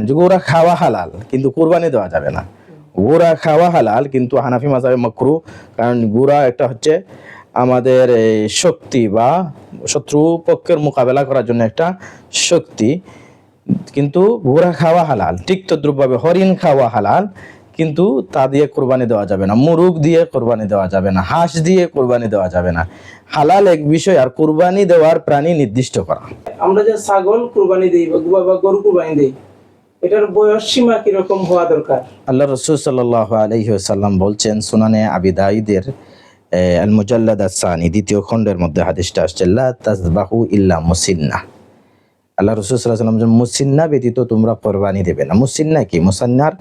যে গোরা খাওয়া হালাল কিন্তু কুরবানি দেওয়া যাবে না। গোরা খাওয়া হালাল কিন্তু হানাফি মাযহাবে মাকরু, কারণ গোরা একটা হচ্ছে আমাদের শক্তি বা শত্রু পক্ষের মোকাবেলা করার জন্য একটা শক্তি, কিন্তু গোরা খাওয়া হালাল। তিক্ত দ্রব্য হরিণ খাওয়া হালাল কিন্তু তা দিয়ে কোরবানি দেওয়া যাবে না, মুরগ দিয়ে কোরবানি দেওয়া যাবে না, হাঁস দিয়ে কোরবানি দেওয়া যাবে না। হালাল এক বিষয়, আর কোরবানি দেওয়ার প্রাণী নির্দিষ্ট করা। আমরা যে ছাগল কুরবানি দেই বা গরু কুরবানি দেই, এটার বয়স সীমা কিরকম হওয়া দরকার? আল্লাহ রাসূল সাল্লাল্লাহু আলাইহি ওয়াসাল্লাম বলছেন, সুনানে আবি দাউদের আল মুজাল্লাদ আস-সানি দ্বিতীয় খণ্ডের মধ্যে হাদিসটা আসছে, লা তাযবাহু ইল্লা মুসিন্না। আল্লাহ রাসূল সাল্লাল্লাহু আলাইহি ওয়াসাল্লাম মুসিন্না ব্যতীত তোমরা কোরবানি দেবে না। মুসিন্না কি? মুসান্নার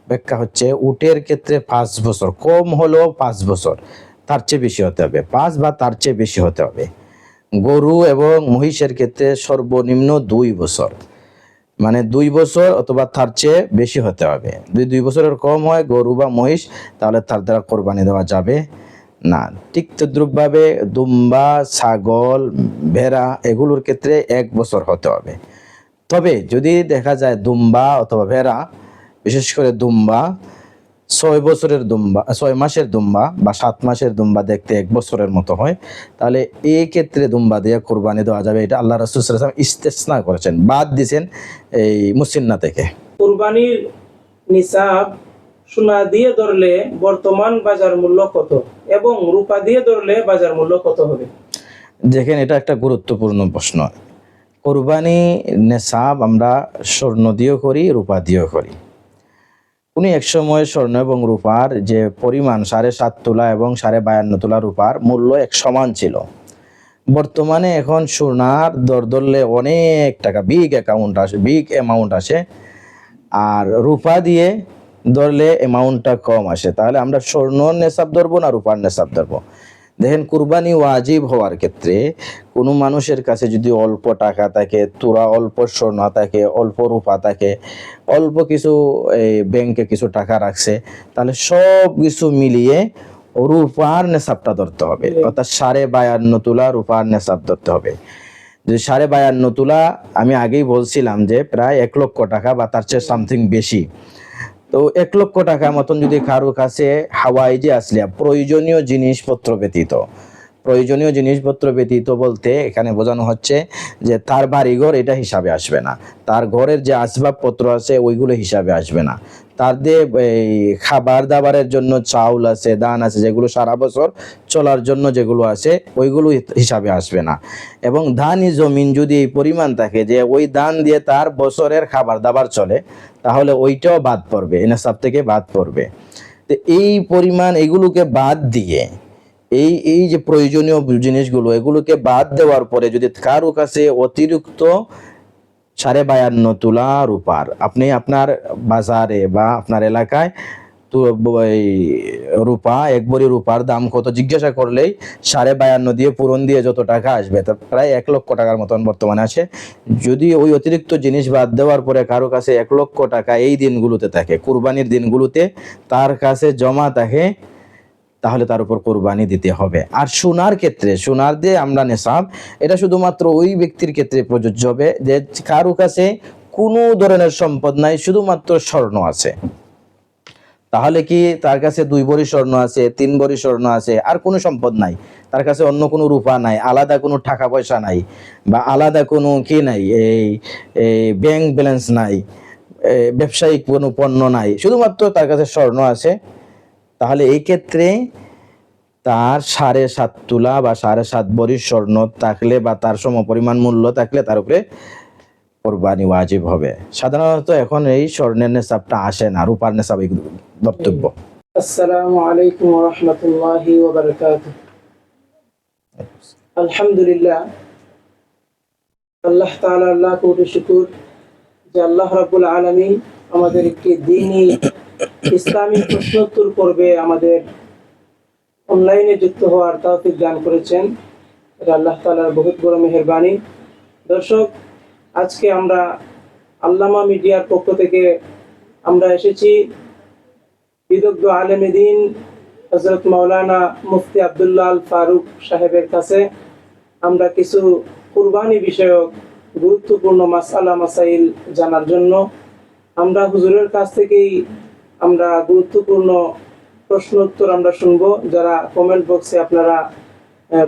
ব্যাখ্যা হচ্ছে উটের ক্ষেত্রে 5 বছর, কম হলো 5 বছর, তার চেয়ে বেশি হতে হবে, 5 বা তার চেয়ে বেশি হতে হবে। গরু এবং মহিষের ক্ষেত্রে সর্বনিম্ন 2 বছর, মানে 2 বছর অথবা তার চেয়ে বেশি হতে হবে। 2 বছরের কম হয় গরু বা মহিষ, তাহলে তার দ্বারা কোরবানি দেওয়া যাবে না। ঠিক তদ্রুপভাবে দুম্বা, ছাগল, ভেড়া এগুলোর ক্ষেত্রে 1 বছর হতে হবে। তবে যদি দেখা যায় দুম্বা অথবা ভেড়া, বিশেষ করে দুম্বা 6 বছরের দুম্বা, 6 মাসের দুম্বা বা 7 মাসের দুম্বা দেখতে 1 বছরের মতো হয়, তাহলে এই ক্ষেত্রে দুম্বা দিয়ে কোরবানি দেওয়া যাবে। এটা আল্লাহ রাসূল সাল্লাল্লাহু আলাইহি ওয়াসাল্লাম ইস্তেসনা করেছেন, বাদ দিয়েছেন এই মুসিন্না থেকে। কুরবানির নিসাব সোনা দিয়ে ধরলে বর্তমান বাজার মূল্য কত এবং রূপা দিয়ে ধরলে বাজার মূল্য কত হবে? দেখেন, এটা একটা গুরুত্বপূর্ণ প্রশ্ন। কোরবানি নেসাব আমরা স্বর্ণ দিয়েও করি, রূপা দিয়েও করি। উনি এক সময় স্বর্ণ এবং রূপার যে পরিমাণ 7.5 তোলা এবং 52.5 তোলা রূপার মূল্য এক সমান ছিল। বর্তমানে এখন সোনার দর ধরলে অনেক টাকা, বিগ অ্যামাউন্ট আসে, আর রূপা দিয়ে ধরলে অ্যামাউন্টটা কম আসে। তাহলে আমরা স্বর্ণ নেসাব ধরবো না রূপার নেসাব ধরবো? দেখেন, কুরবানি ওয়াজিব হওয়ার ক্ষেত্রে কোনো মানুষের কাছে যদি অল্প টাকা থাকে, তোরা অল্প স্বর্ণ থাকে, অল্প রূপা থাকে, অল্প কিছু ব্যাংকে কিছু টাকা রাখছে, তাহলে সব কিছু মিলিয়ে রূপার নেসাবটা ধরতে হবে, অর্থাৎ 52.5 তোলা রূপার নেসাব ধরতে হবে। যদি 52.5 তোলা, আমি আগেই বলছিলাম যে প্রায় 1 লক্ষ টাকা বা তার চেয়ে সামথিং বেশি। তো 1 লক্ষ টাকা মতন যদি কারো কাছে হাওয়াইজে আসলে প্রয়োজনীয় জিনিসপত্র ব্যতীত বলতে এখানে বোঝানো হচ্ছে যে তার বাড়িঘর এটা হিসাবে আসবে না, তার ঘরের যে আসবাবপত্র আছে ওইগুলো হিসাবে আসবে না, তার দিয়ে এই খাবার দাবারের জন্য চাউল আছে, ধান আছে, যেগুলো সারা বছর চলার জন্য যেগুলো আছে ওইগুলো হিসাবে আসবে না। এবং ধানি জমিন যদি এই পরিমাণ থাকে যে ওই ধান দিয়ে তার বছরের খাবার দাবার চলে, তাহলে ওইটাও বাদ পড়বে, নেসাব থেকে বাদ পড়বে। তো এই পরিমাণ এগুলোকে বাদ দিয়ে এই যে প্রয়োজনীয় জিনিসগুলো এগুলোকে বাদ দেওয়ার পরে যদি কারো কাছে অতিরিক্ত 52.5 তোলা রূপার, আপনি আপনার বাজারে বা আপনার এলাকায় তো এই রূপা, 1 ভরি রূপার দাম কত জিজ্ঞাসা করলেই 52.5 দিয়ে পূরণ দিয়ে যত টাকা আসবে, তা প্রায় 1 লক্ষ টাকার মতন বর্তমানে আছে। যদি ওই অতিরিক্ত জিনিস বাদ দেওয়ার পরে কারো কাছে 1 লক্ষ টাকা এই দিনগুলোতে থাকে, কুরবানির দিনগুলোতে তার কাছে জমা থাকে, তাহলে তার উপর কোরবানি দিতে হবে। আর সোনার ক্ষেত্রে, সোনার দিয়ে আমরা নেসাব, এটা শুধুমাত্র ওই ব্যক্তির ক্ষেত্রে প্রযোজ্য হবে যে কারো কাছে কোনো ধরনের সম্পদ নাই, শুধুমাত্র স্বর্ণ আছে। তাহলে কি তার কাছে 2 ভরি স্বর্ণ আছে, 3 ভরি স্বর্ণ আছে, আর কোনো সম্পদ নাই, তার কাছে অন্য কোনো রূপা নাই, আলাদা কোনো টাকা পয়সা নাই, বা আলাদা কোনো কি নাই, এই ব্যাংক ব্যালেন্স নাই, ব্যবসায়িক কোনো পণ্য নাই, শুধুমাত্র তার কাছে স্বর্ণ আছে, তাহলে এই ক্ষেত্রে তার 7.5 তোলা বা 7.5 ভরি স্বর্ণ থাকলে বা তার সমপরিমাণ মূল্য থাকলে তার উপরে কোরবানি ওয়াজিব হবে। সাধারণত এখন এই স্বর্ণের নেসাবটা আসে না, রূপার নেসাবই ধর্তব্য। আসসালামু আলাইকুম ওয়া রাহমাতুল্লাহি ওয়া বারাকাতুহু। আলহামদুলিল্লাহ, আল্লাহ তাআলার লাখ কোটি শুকর যে আল্লাহ রাব্বুল আলামিন আমাদের একটি দ্বীনি ইসলামী প্রশ্নোত্তর পর্বে আমাদের অনলাইনে যুক্ত হওয়ার তৌফিক দান করেছেন। এটা আল্লাহ তাআলার বহুত বড় মেহেরবানি। দর্শক, আজকে আমরা আল্লামা মিডিয়ার পক্ষ থেকে আমরা এসেছি বিদগ্ধ আলেমে দ্বীন হযরত মাওলানা মুফতি আব্দুল্লাহ আল ফারুক সাহেবের কাছে আমরা কিছু কুরবানি বিষয়ক গুরুত্বপূর্ণ মাসাইল জানার জন্য। আমরা হুজুরের কাছ থেকেই আমরা গুরুত্বপূর্ণ প্রশ্ন উত্তর আমরা শুনবো। যারা কমেন্ট বক্সে আপনারা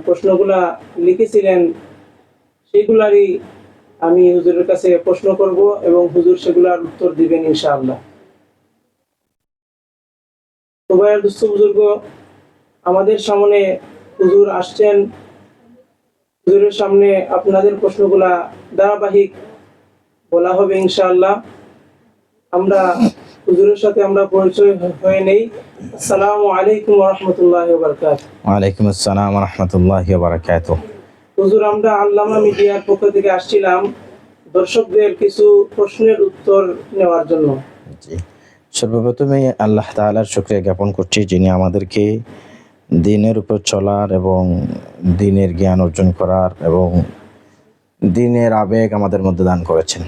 প্রশ্নগুলা লিখেছিলেন, সেগুলারই আমি হুজুরের কাছে প্রশ্ন করব এবং হুজুর সেগুলার উত্তর দিবেন ইনশাআল্লাহ। তো ভাইয়ার দুস্থ বুজুর্গ, আমাদের সামনে হুজুর আসছেন। হুজুরের সামনে আপনাদের প্রশ্নগুলা ধারাবাহিক বলা হবে ইনশাআল্লাহ। আমরা হুজুরের সাথে আমরা পরিচয় হয়ে নেই। আসসালামু আলাইকুম ওয়া রাহমাতুল্লাহি ওয়া বারাকাতুহু। ওয়ালাইকুম আসসালাম ওয়া রাহমাতুল্লাহি ওয়া বারাকাতুহু। হুজুর, আমরা আল্লামা মিডিয়ার পক্ষ থেকে আসছিলাম দর্শকদের কিছু প্রশ্নের উত্তর নেওয়ার জন্য। জি, সর্বপ্রথমে আল্লাহ তাআলার শুকরিয়া জ্ঞাপন করছি, যিনি আমাদেরকে দিনের উপর চলার এবং দিনের জ্ঞান অর্জন করার এবং দিনের আবেগ আমাদের মধ্যে দান করেছেন।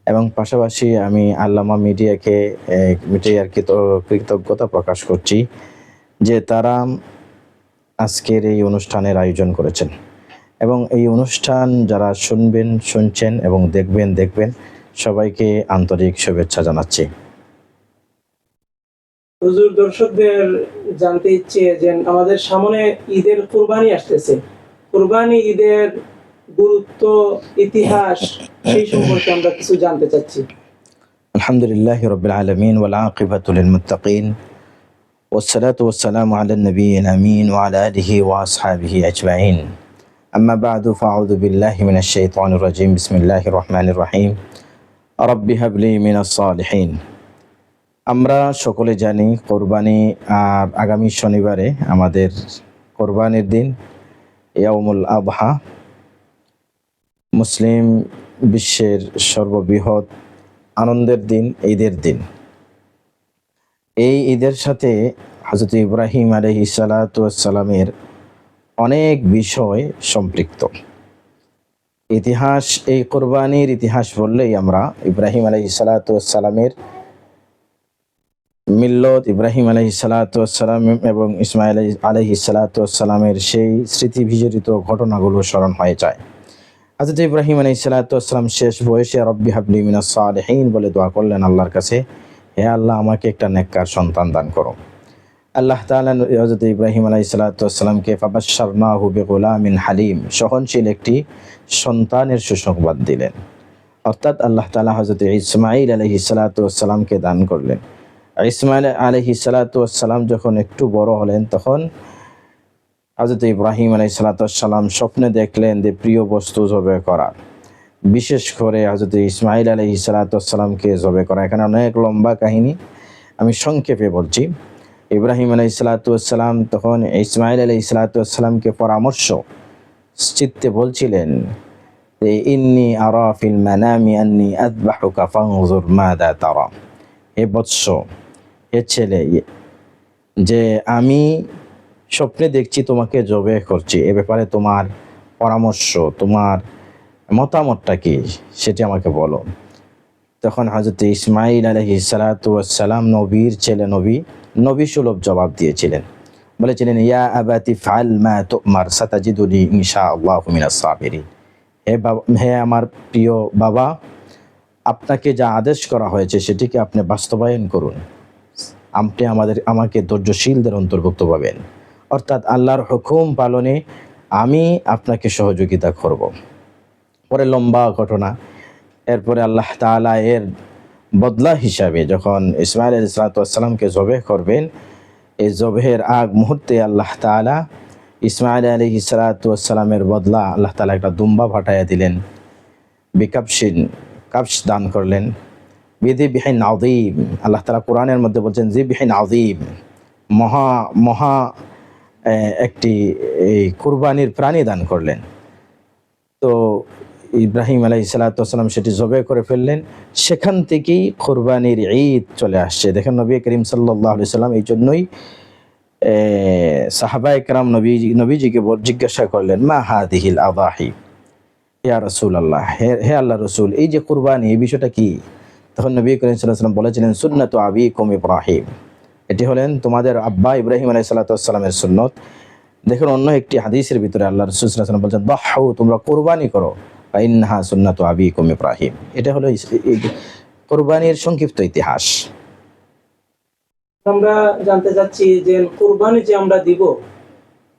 এবং পাশাপাশি আমি আল্লামা মিডিয়ার কৃতজ্ঞতা প্রকাশ করছি যে তারা আজকের এই অনুষ্ঠানের আয়োজন করেছেন এবং এই অনুষ্ঠান যারা শুনছেন এবং দেখবেন সবাইকে আন্তরিক শুভেচ্ছা জানাচ্ছি। হুজুর, দর্শকদের জানতে ইচ্ছে যে আমাদের সামনে ঈদের কুরবানি আসতেছে। কুরবানি ঈদের গুরুত্ব, ইতিহাস, সেই সম্পর্কে আমরা কিছু জানতে চাচ্ছি। আলহামদুলিল্লাহি রাব্বিল আলামিন ওয়াল আকিবাতু লিল মুত্তাকিন والصلاة والسلام على النبي الأمين وعلى آله وأصحابه أجمعين. أما بعد فأعوذ بالله من الشيطان الرجيم. بسم الله الرحمن الرحيم. رب هب لي من الصالحين. আমরা সকলে জানি কোরবানি আর আগামী শনিবারে আমাদের কোরবানির দিন, ইয়াউমুল আযহা, মুসলিম বিশ্বের সর্ববৃহৎ আনন্দের দিন, ঈদের দিন। এই ঈদের সাথে হযরত ইব্রাহিম আলাইহিস সালাতু ওয়াস সালামের অনেক বিষয় সম্পৃক্ত। ইতিহাস, এই কোরবানির ইতিহাস বললেই আমরা ইব্রাহিম আলাইহিস সালাতু ওয়াস সালামের মিল্লত, ইব্রাহিম আলাইহিস সালাতু ওয়াস সালাম এবং ইসমাঈল আলাইহিস সালাতু ওয়াস সালামের সেই স্মৃতি বিজড়িত ঘটনাগুলো স্মরণ হয়ে যায়। হযরত ইব্রাহিম আলাইহিস সালাতু ওয়াস সালাম শেষ বয়সে রব্বি হাবলি মিনাস সালিহিন বলে দোয়া করলেন আল্লাহর কাছে, হে আল্লাহ, আমাকে একটা নেককার সন্তান দান করো। আল্লাহ তাআলা হযরত ইব্রাহিম আলাইহিস সালাতু ওয়াস সালামকে ফাবাশশারনাহু বিগুলামিন হালিম, সহনশীল একটি সন্তানের সুসংবাদ দিলেন। অর্থাৎ আল্লাহ তাআলা হযরত ইসমাঈল আলাইহিস সালাতু ওয়াস সালামকে দান করলেন। ইসমাঈল আলাইহিস সালাতু ওয়াস সালাম যখন একটু বড় হলেন, তখন হযরত ইব্রাহিম আলাইহিস সালাতু ওয়াস সালাম স্বপ্নে দেখলেন যে প্রিয় বস্তু জবাই করা, বিশেষ করে হযরত ইসমাঈল আলাইহিস সালাতু ওয়াস সালামকে জবাই করা। এখানে অনেক লম্বা কাহিনী, আমি সংক্ষেপে বলছি। ইব্রাহিম আলাইহিস সালাতু ওয়াস সালাম তখন ইসমাঈল আলাইহিস সালাতু ওয়াস সালামকে পরামর্শ চিত্তে বলছিলেন যে ইন্নী আরা ফিল মানামি আন্নী আযবাহুকা ফানজুর মাযা তারা, হে বৎস, হে ছেলে, যে আমি স্বপ্নে দেখছি তোমাকে জবাই করছি, এ ব্যাপারে তোমার পরামর্শ, তোমার মতামতটা কি, সেটি আমাকে বলো। তখন হযরত ইসমাঈল আলাইহিস সালাতু ওয়াস সালাম নবীর ছেলে, নবী সুলভ জবাব দিয়েছিলেন, বলেছিলেন ইয়া আবাতি ফাআল মা তুমার সাতাজিদুনি ইনশাআল্লাহু মিনাস সাবিরিন, হে আমার প্রিয় বাবা, আপনাকে যা আদেশ করা হয়েছে সেটিকে আপনি বাস্তবায়ন করুন, আপনি আমাকে ধৈর্যশীলদের অন্তর্ভুক্ত পাবেন। অর্থাৎ আল্লাহর হুকুম পালনে আমি আপনাকে সহযোগিতা করব। পরে লম্বা ঘটনা। এরপরে আল্লাহ তাআলা এর বদলা হিসাবে যখন ইসমাঈল আলাইহিস সালামকে জবাই করবেন, এই জবাইয়ের আগ মুহূর্তে আল্লাহ তাআলা ইসমাঈল আলাইহিস সালামের বদলা আল্লাহ তাআলা একটা দুম্বা পাঠাইয়া দিলেন, কাবশ দান করলেন, বিযিবহিন আযীম। আল্লাহ তাআলা কোরআনের মধ্যে বলছেন যিবহিন আযীম, মহা একটি এই কুরবানির প্রাণী দান করলেন। তো ইব্রাহিম আলাইহিস সালাম সেটি জবাই করে ফেললেন। সেখান থেকেই কুরবানির ঈদ চলে আসছে। দেখেন নবী করিম সাল্লাল্লাহু আলাইহি সাল্লাম এই জন্যই সাহাবায়ে কেরাম নবীজিকে জিজ্ঞাসা করলেন, মা হাদিহিল আযাহি ইয়া রাসূলুল্লাহ, হে আল্লাহর রাসূল, এই যে কুরবানি, এই বিষয়টা কি? তখন নবী করিম সাল্লাল্লাহু আলাইহি সাল্লাম বলেছিলেন, সুন্নাতু আবিকুম ইব্রাহিম, এটি হলেন তোমাদের আব্বা ইব্রাহিম আলাইহিস সালামের সুন্নত। দেখুন অন্য একটি হাদিসের ভিতরে আল্লাহ রাসূল সাল্লাল্লাহু আলাইহি ওয়াসাল্লাম বলছেন, দাহু, তোমরা কুরবানি করো, ইন্নাহা সুন্নাতু আবিকুম ইব্রাহিম, এটা হলো কোরবানির সংক্ষিপ্ত ইতিহাস। আমরা জানতে চাচ্ছি যে কুরবানি যে আমরা দিব,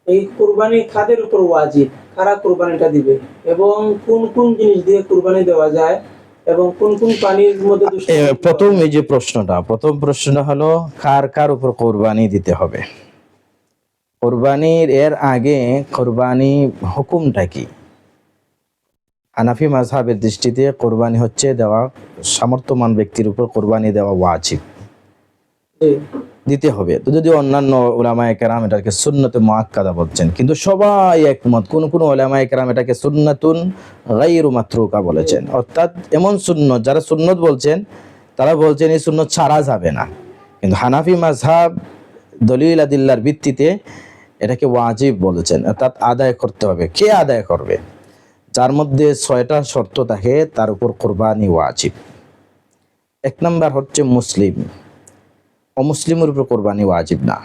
এই কুরবানি কাদের উপর ওয়াজিব, কারা কুরবানিটা দিবে, এবং কোন কোন জিনিস দিয়ে কুরবানি দেওয়া যায়, এবং কোন কোন প্রাণীর মধ্যে প্রথম এই যে প্রথম প্রশ্নটা হলো কার কার উপর কোরবানি দিতে হবে। কোরবানির এর আগে কোরবানি হুকুমটা কি? হানাফি মাযহাবের দৃষ্টিতে কোরবানি হচ্ছে দেওয়া সামর্থ্যবান ব্যক্তির উপর কোরবানি দেওয়া ওয়াজিব, দিতে হবে। তো যদি অন্যান্য উলামায়ে কেরাম এটাকে সুন্নতে মুআক্কাদা বলছেন, কিন্তু সবাই একমত, কোন উলামায়ে কেরাম এটাকে সুন্নাতুন গায়রু মাতরুকা বলেছেন, অর্থাৎ এমন সুন্নত, যারা সুন্নত বলছেন তারা বলছেন এই সুন্নত ছাড়া যাবে না। কিন্তু হানাফি মাযহাব দলিল আদিল্লার ভিত্তিতে এটাকে ওয়াজিব বলেছেন, অর্থাৎ আদায় করতে হবে। কে আদায় করবে? যার মধ্যে 6টা শর্ত থাকে তার উপর কোরবানি ওয়াজিব। 1 নাম্বার হচ্ছে মুসলিম, অমুসলিমের উপর কোরবানি ওয়াজিব না।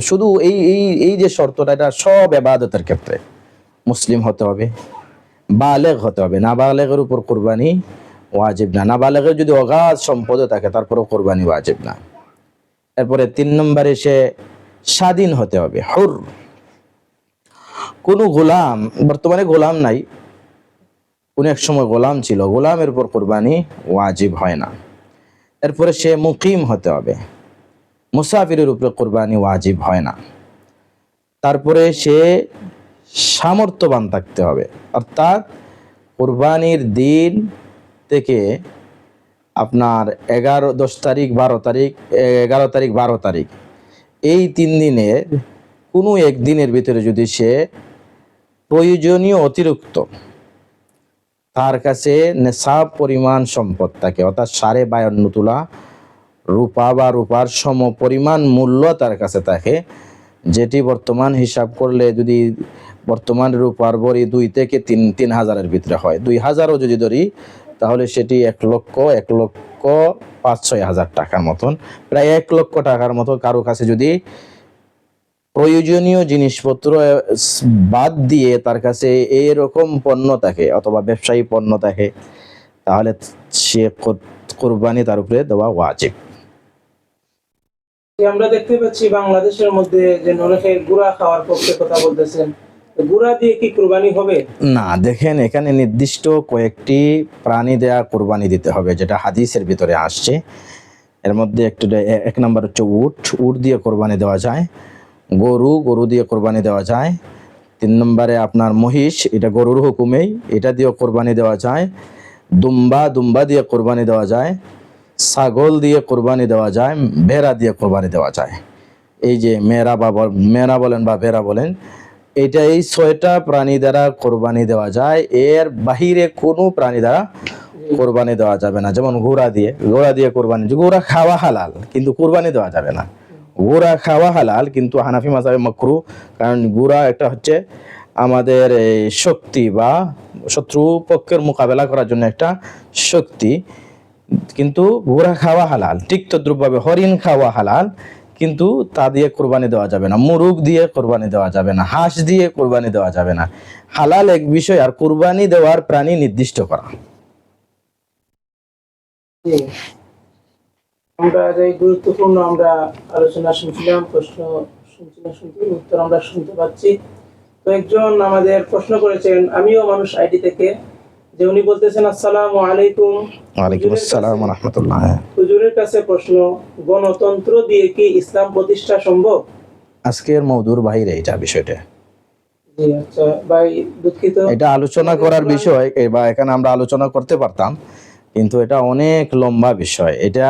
শুধু এই যে শর্তটা, এটা সব ইবাদতের ক্ষেত্রে মুসলিম হতে হবে, বালেগ হতে হবে। নাবালেগের উপর কোরবানি ওয়াজিব না। নাবালেগের যদি অগাধ সম্পদ থাকে তারপরেও কোরবানি ওয়াজিব না। এরপরে 3 নম্বরে সে স্বাধীন হতে হবে, হুর। কোন গোলাম, বর্তমানে গোলাম নাই, কোন এক সময় গোলাম ছিল, গোলামের উপর কোরবানি ওয়াজিব হয় না। এরপরে সে মুকিম হতে হবে, মুসাফিরের উপরে কোরবানি ওয়াজিব হয় না। তারপরে সে সামর্থ্যবান থাকতে হবে, অর্থাৎ কোরবানির দিন থেকে আপনার 11, 10 তারিখ, 12 তারিখ, 11 তারিখ, 12 তারিখ, এই 3 দিনের কোনো একদিনের ভিতরে যদি সে প্রয়োজনীয় অতিরিক্ত তার কাছে নেশাব পরিমাণ সম্পদ থাকে, অর্থাৎ 52.5 তোলা রূপা বা রূপার সম পরিমাণ মূল্য তার কাছে থাকে, যেটি বর্তমান হিসাব করলে যদি বর্তমান রূপার ভরি 2 থেকে 3 হাজারের ভিতরে হয়, 2000ও যদি ধরি তাহলে সেটি 1 লক্ষ 5-6 হাজার টাকার মতন, প্রায় 1 লক্ষ টাকার মতো কারো কাছে যদি প্রয়োজনীয় জিনিসপত্র বাদ দিয়ে তার কাছে এরকম পণ্য থাকে অথবা ব্যবসায়ী পণ্য থাকে, তাহলে সে কোরবানি তার উপরে দেওয়া ওয়াজিব। আমরা দেখতে পাচ্ছি বাংলাদেশের মধ্যে যে অনেকে গুড়া খাওয়ার পক্ষে কথা বলতেছেন, গুড়া দিয়ে কি কুরবানি হবে? না, দেখেন এখানে নির্দিষ্ট কয়েকটি প্রাণী দেয়া কোরবানি দিতে হবে, যেটা হাদিসের ভিতরে আসছে। এর মধ্যে 1 নম্বর হচ্ছে উট দিয়ে কোরবানি দেওয়া যায়, গরু দিয়ে কোরবানি দেওয়া যায়। 3 নম্বরে আপনার মহিষ, এটা গরুর হুকুমেই, এটা দিয়ে কোরবানি দেওয়া যায়। দুম্বা দিয়ে কোরবানি দেওয়া যায়, ছাগল দিয়ে কোরবানি দেওয়া যায়, ভেড়া দিয়ে কোরবানি দেওয়া যায়। এই যে মেরা বলেন বা ভেড়া বলেন, এটা এই 6টা প্রাণী দ্বারা কোরবানি দেওয়া যায়। এর বাহিরে কোনো প্রাণী দ্বারা কোরবানি দেওয়া যাবে না। যেমন ঘোড়া দিয়ে কোরবানি, ঘোড়া খাওয়া হালাল কিন্তু কোরবানি দেওয়া যাবে না। ঘোড়া খাওয়া হালাল কিন্তু হানাফি মাযহাবে মাকরুহ, কারণ ঘোড়া একটা হচ্ছে আমাদের এই শক্তি বা শত্রু পক্ষের মোকাবেলা করার জন্য একটা শক্তি, কিন্তু ঘোড়া খাওয়া হালাল। ঠিক তদ্রুপভাবে হরিণ খাওয়া হালাল, কিন্তু তা দিয়ে কোরবানি দেওয়া যাবে না। মুরগ দিয়ে কোরবানি দেওয়া যাবে না, হাঁস দিয়ে কোরবানি দেওয়া যাবে না। হালাল এক বিষয়, আর কোরবানি দেওয়ার প্রাণী নির্দিষ্ট করা। আমরা যে গুরুত্বপূর্ণ আমরা আলোচনা শুনছিলাম, প্রশ্ন শুনছিলাম, উত্তর আমরা শুনতে পাচ্ছি। তো একজন আমাদের প্রশ্ন করেছেন আমিও মানুষ আইডি থেকে, যে উনি বলতেছেন আসসালামু আলাইকুম। ওয়ালাইকুম আসসালাম ওয়া রাহমাতুল্লাহ। হুজুরের কাছে প্রশ্ন, গণতন্ত্র দিয়ে কি ইসলাম প্রতিষ্ঠা সম্ভব? আজকের মওদুর বাইরে এটা বিষয়টা। জি আচ্ছা ভাই, দুঃখিত, এটা আলোচনা করার বিষয়, বা এখানে আমরা আলোচনা করতে পারতাম, কিন্তু এটা অনেক লম্বা বিষয়। এটা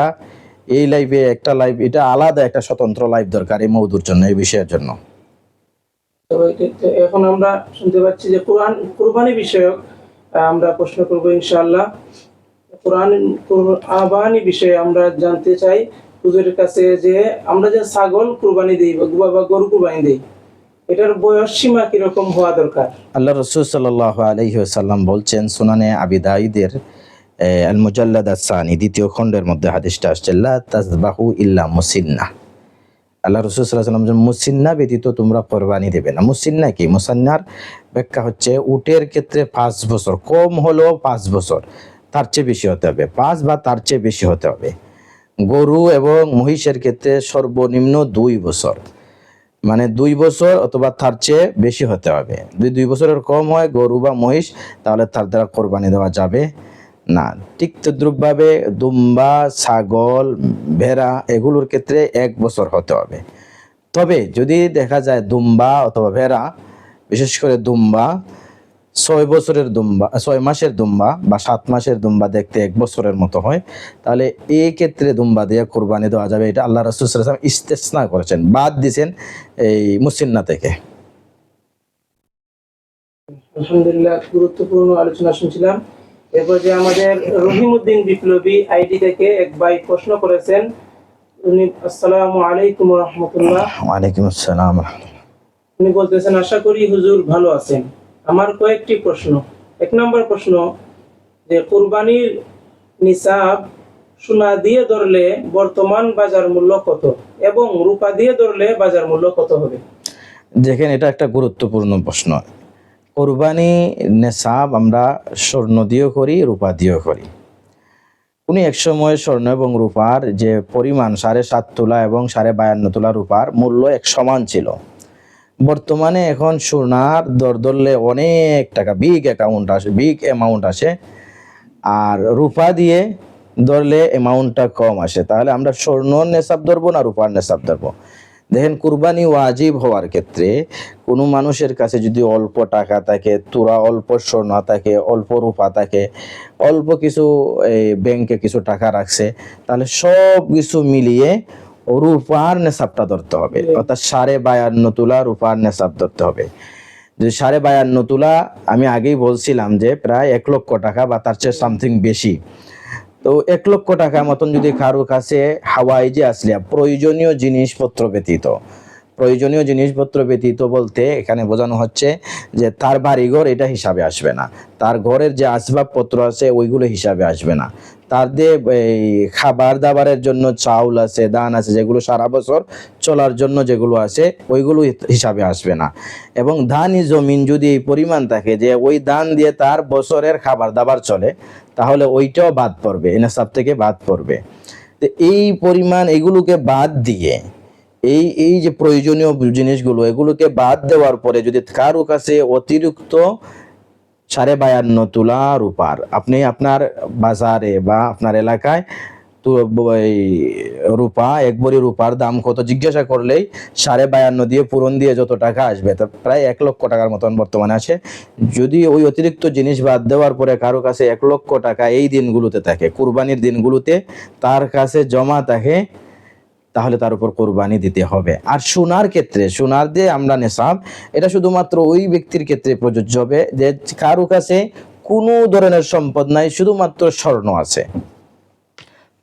এই লাইভে একটা লাইভ, এটা আলাদা একটা স্বতন্ত্র লাইভ দরকার এই মওদুর জন্য, এই বিষয়ের জন্য। এখন আমরা শুনতে পাচ্ছি যে কুরবানি বিষয়ক আমরা প্রশ্ন করব ইনশাআল্লাহ। কুরবানি বিষয়ে আমরা জানতে চাই হুজুরের কাছে, যে আমরা যে ছাগল কুরবানি দেই বা গরু কুরবানি দেই, এটার বয়স সীমা কিরকম হওয়া দরকার? আল্লাহ রাসূল সাল্লাল্লাহু আলাইহি ওয়াসাল্লাম বলছেন, সুনানে আবি দাউদের আল মুজাল্লাদ আস-সানি 2য় খণ্ডের মধ্যে হাদিসটা আসছে, লা তাযবাহু ইল্লা মুসিন্না। আল্লাহ রাসূল সাল্লাল্লাহু আলাইহি ওয়াসাল্লাম মুসিন্না ব্যতীত তোমরা কোরবানি দেবে না। মুসিন্না কি? মুসান্নার ব্যাখ্যা হচ্ছে উটের ক্ষেত্রে 5 বছর, কম হলো 5 বছর, তার চেয়ে বেশি হতে হবে, 5 বা তার চেয়ে বেশি হতে হবে। গরু এবং মহিষের ক্ষেত্রে সর্বনিম্ন 2 বছর, মানে 2 বছর অথবা তার চেয়ে বেশি হতে হবে। যদি 2 বছরের কম হয় গরু বা মহিষ, তাহলে তার দ্বারা কোরবানি দেওয়া যাবে না। ঠিক তদ্রুপভাবে দুম্বা, ছাগল, ভেড়া এগুলোর ক্ষেত্রে 1 বছর হতে হবে। তবে যদি দেখা যায় দুম্বা অথবা ভেড়া, বিশেষ করে দুম্বা 6 বছরের দুম্বা, 6 মাসের দুম্বা বা 7 মাসের দুম্বা দেখতে 1 বছরের মতো হয়, তাহলে এই ক্ষেত্রে দুম্বা দিয়ে কোরবানি দেওয়া যাবে। এটা আল্লাহ রাসূল সাল্লাল্লাহু আলাইহি ওয়াসাল্লাম ইস্তেসনা করেছেন, বাদ দিয়েছেন এই মুসিন্না থেকে। আলহামদুলিল্লাহ, গুরুত্বপূর্ণ আলোচনা শুনছিলাম। এরপর যে আমাদের রহিমউদ্দিন বিপ্লবী আইডি থেকে এক ভাই প্রশ্ন করেছেন। উনি আসসালামু আলাইকুম ওয়া রাহমাতুল্লাহ। ওয়ালাইকুম আসসালাম। উনি বলতেছেন, আশা করি হুজুর ভালো আছেন। আমার কয়েকটি প্রশ্ন। 1 নম্বর প্রশ্ন, যে কুরবানির নিসাব সোনা দিয়ে ধরলে বর্তমান বাজার মূল্য কত এবং রূপা দিয়ে ধরলে বাজার মূল্য কত হবে? দেখেন, এটা একটা গুরুত্বপূর্ণ প্রশ্ন। কোরবানি নেশাব আমরা স্বর্ণ দিয়েও করি, রূপা দিয়েও করি। উনি এক সময় স্বর্ণ এবং রূপার যে পরিমাণ 7.5 তোলা এবং 52.5 তোলা রূপার মূল্য এক সমান ছিল। বর্তমানে এখন সোনার দর ধরলে অনেক টাকা, বিগ অ্যামাউন্ট আসে, আর রূপা দিয়ে ধরলে অ্যামাউন্টটা কম আসে। তাহলে আমরা স্বর্ণ নেশাব ধরবো না রূপার নেশাব ধরবো? দেখেন, কুরবানি ওয়াজিব হওয়ার ক্ষেত্রে কোনো মানুষের কাছে যদি অল্প টাকা থাকে, তোরা অল্প স্বর্ণ থাকে, অল্প রূপা থাকে, অল্প কিছু এই ব্যাংকে কিছু টাকা রাখছে, তাহলে সব কিছু মিলিয়ে রূপার নেশাবটা ধরতে হবে। অর্থাৎ 52.5 তোলা রূপার নেশাব ধরতে হবে। যে 52.5 তোলা, আমি আগেই বলছিলাম যে প্রায় 1 লক্ষ টাকা বা তার চেয়ে সামথিং বেশি। তো 1 লক্ষ টাকা মতন যদি কারোর কাছে হাওয়াইজে আসলে প্রয়োজনীয় জিনিসপত্র ব্যতীত বলতে এখানে বোঝানো হচ্ছে যে তার বাড়িঘর এটা হিসাবে আসবে না, তার ঘরের যে আসবাবপত্র আছে ওইগুলো হিসাবে আসবে না, তার যে এই খাবার দাবারের জন্য চাউল আছে, ধান আছে, যেগুলো সারা বছর চলার জন্য যেগুলো আছে ওইগুলো হিসাবে আসবে না। এবং ধানি জমিন যদি এই পরিমাণ থাকে যে ওই ধান দিয়ে তার বছরের খাবার দাবার চলে, তাহলে ওইটাও বাদ পড়বে, নেশাব থেকে বাদ পড়বে। তো এই পরিমাণ এগুলোকে বাদ দিয়ে এই যে প্রয়োজনীয় জিনিসগুলো এগুলোকে বাদ দেওয়ার পরে যদি কারো কাছে অতিরিক্ত 52.5 তোলা রূপার, আপনি আপনার বাজারে বা আপনার এলাকায় তো এই রূপা, 1 ভরি রূপার দাম কত জিজ্ঞাসা করলেই 52.5 দিয়ে পূরণ দিয়ে যত টাকা আসবে, তা প্রায় 1 লক্ষ টাকার মতন বর্তমানে আছে। যদি ওই অতিরিক্ত জিনিস বাদ দেওয়ার পরে কারো কাছে 1 লক্ষ টাকা এই দিনগুলোতে থাকে, কুরবানির দিনগুলোতে তার কাছে জমা থাকে, তাহলে তার উপর কোরবানি দিতে হবে। আর সোনার ক্ষেত্রে, সোনার দিয়ে আমরা নেশাব, এটা শুধুমাত্র ওই ব্যক্তির ক্ষেত্রে প্রযোজ্য হবে যে কারো কাছে কোনো ধরনের সম্পদ নাই, শুধুমাত্র স্বর্ণ আছে।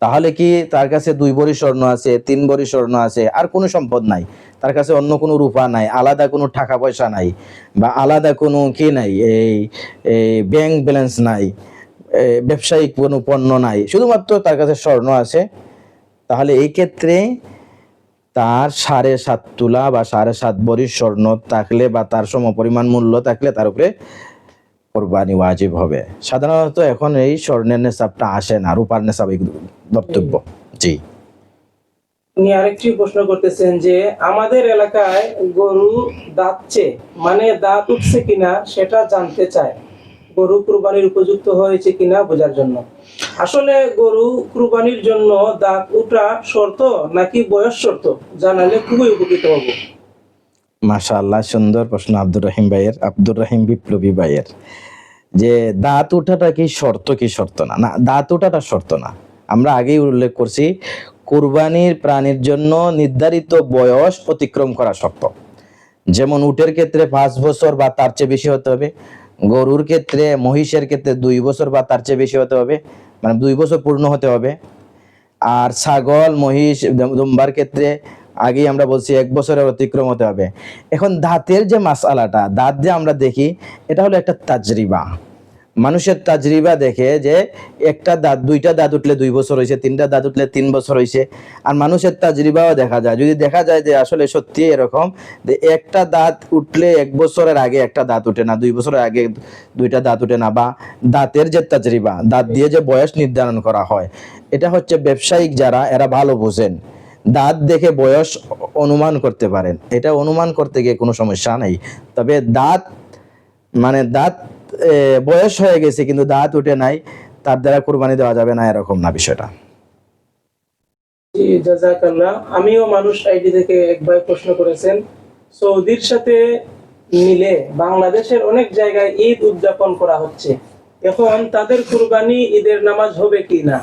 তাহলে কি তার কাছে 2 ভরি স্বর্ণ আছে, 3 ভরি স্বর্ণ আছে, আর কোনো সম্পদ নাই, তার কাছে অন্য কোনো রূপা নাই, আলাদা কোনো টাকা পয়সা নাই, বা আলাদা কোনো কি নাই, এই ব্যাংক ব্যালেন্স নাই, ব্যবসায়িক কোনো পণ্য নাই, শুধুমাত্র তার কাছে স্বর্ণ আছে, তাহলে এই ক্ষেত্রে তার 7.5 তোলা বা 7.5 ভরি স্বর্ণ থাকলে বা তার সমপরিমাণ মূল্য থাকলে তার উপরে কোরবানি ওয়াজিব হবে। সাধারণত এখন এই স্বর্ণের নেশাবটা আসে না, রূপার নেশাব বক্তব্য। জি। উনি আরেকটি প্রশ্ন করতেছেন যে আমাদের এলাকায় গরু দাঁতছে, মানে দাঁত উঠছে কিনা সেটা জানতে চায়, গরু কুরবানির উপযুক্ত হয়েছে কিনা বোঝার জন্য। আসলে গরু কুরবানির জন্য দাঁত উঠা শর্ত নাকি বয়স শর্ত জানালে খুবই উপকৃত হব। মাশাআল্লাহ, সুন্দর প্রশ্ন আব্দুর রহিম বিপ্লবী ভাইয়ের। যে দাঁত ওঠাটা কি শর্ত কি শর্ত না? না, দাঁত ওঠাটা শর্ত না। আমরা আগেই উল্লেখ করছি, কুরবানির প্রাণীর জন্য নির্ধারিত বয়স অতিক্রম করা শর্ত। যেমন উটের ক্ষেত্রে 5 বছর বা তার চেয়ে বেশি হতে হবে, গরুর ক্ষেত্রে, মহিষের ক্ষেত্রে 2 বছর বা তার চেয়ে বেশি হতে হবে, মানে 2 বছর পূর্ণ হতে হবে। আর ছাগল, মহিষ, দুম্বার ক্ষেত্রে আগেই আমরা বলছি 1 বছরের অতিক্রম হতে হবে। এখন দাঁতের যে মাসআলাটা, দাঁত যে আমরা দেখি, এটা হলো একটা তাজরিবা, মানুষের তাজরিবা দেখে যে একটা দাঁত, দুইটা দাঁত উঠলে 2 বছর হয়েছে, তিনটা দাঁত উঠলে 3 বছর হয়েছে। আর মানুষের তাজরিবাও দেখা যায়, যদি দেখা যায় যে আসলে সত্যি এরকম যে একটা দাঁত উঠলে 1 বছরের আগে একটা দাঁত উঠে না, 2 বছরের আগে দুইটা দাঁত উঠে না, বা দাঁতের যে তাজরিবা, দাঁত দিয়ে যে বয়স নির্ধারণ করা হয়, এটা হচ্ছে ব্যবসায়িক যারা, এরা ভালো বোঝেন, দাঁত দেখে বয়স অনুমান করতে পারেন। এটা অনুমান করতে গিয়ে কোনো সমস্যা নেই। তবে দাঁত মানে দাঁত বয়স হয়ে গেছে কিন্তু দাঁত উঠে নাই, তার দ্বারা কুরবানি দেওয়া যাবে না, এরকম না বিষয়টা। জি, জাযাকাল্লাহ। আমিও মানুষ আইডি থেকে এক ভাই প্রশ্ন করেছেন, সৌদির সাথে মিলে বাংলাদেশের অনেক জায়গায় ঈদ উদযাপন করা হচ্ছে, এখন তাদের কুরবানি ঈদের নামাজ হবে কি না?